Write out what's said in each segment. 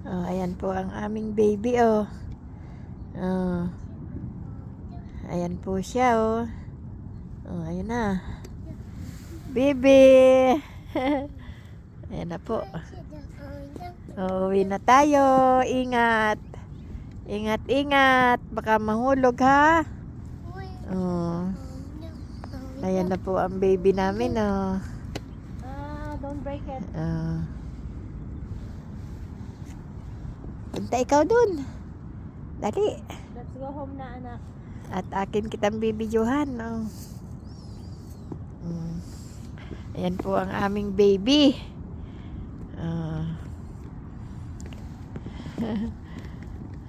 Oh, ayan po ang aming baby, oh. Oh. Ayan po siya, oh. Oh, ayan na. Baby! Ayan na po. Uuwi na tayo. Ingat. Ingat, ingat. Baka mahulog, ha? Oh. Ayan na po ang baby namin, oh. Don't break it. Punta ikaw dun. Dali. Let's go home na, anak. At akin kitang bibidyohan, oh. Ayan po ang aming baby.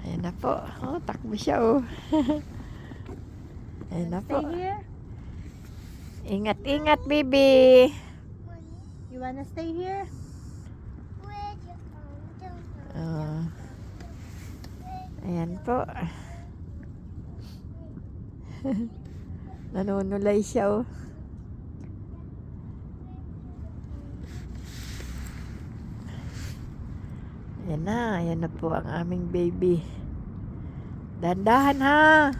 Ayan na po. Oh, takbo siya, oh. Ayan na po. Stay here? Ingat, ingat, baby. You wanna stay here? Ayan po. Nanunulay siya, oh. Ayan na po ang aming baby. Dandahan, ha.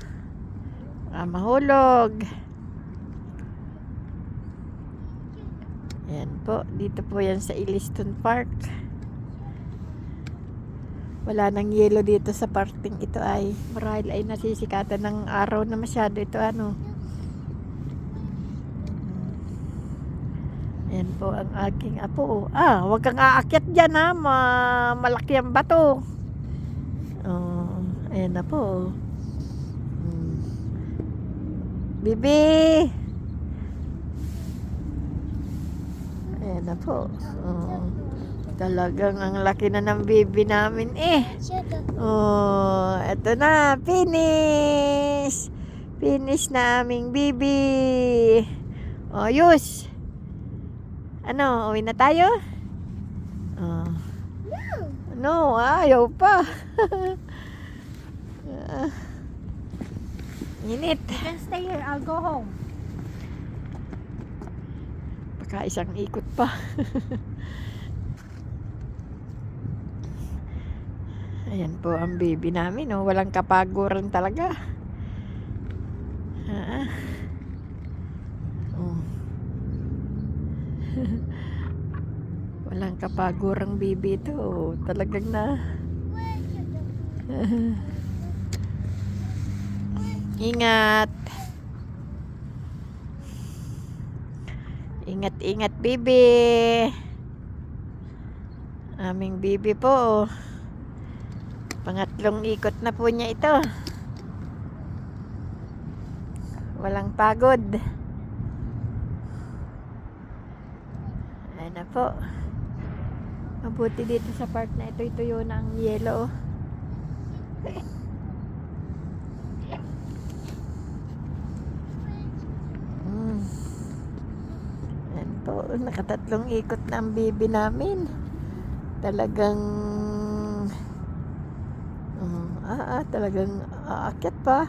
Mahulog. Ayan po, dito po yan sa Illiston Park. Wala nang yelo dito sa parting ito ay marahil ay nasisikatan ng araw na masyado ito, ano. Ayan po ang aking apo. Huwag kang aakyat dyan, ha. Malaki ang bato. Ayan na po. Bibi! Ayan na po. Talagang ang laki na ng baby namin, eh. Eto na. Finish! Finish na aming baby. Yus! Ano, uwi na tayo? No, ayaw pa. Init. You can stay here. I'll go home. Baka isang ikot pa. Ayan po ang baby namin, oh. Walang kapaguran talaga. Walang kapagurang baby ito, oh. Talagang na. Ingat. Ingat, ingat, baby. Aming baby po, oh. Pangatlong ikot na po niya ito. Walang pagod. Ayan na po. Mabuti dito sa park na ito, ituyo na ang yelo. Ayan po, nakatatlong ikot na ang baby namin. Talagang talagang aakyat pa.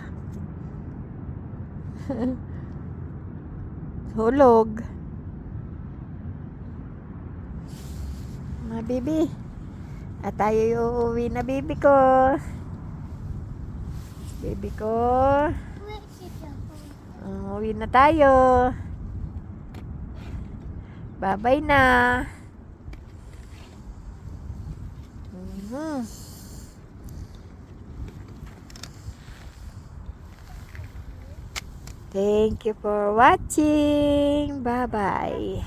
Hulog. Mga baby. At tayo uuwi na, baby ko. Baby ko. Uuwi na tayo. Bye-bye na. Thank you for watching. Bye-bye.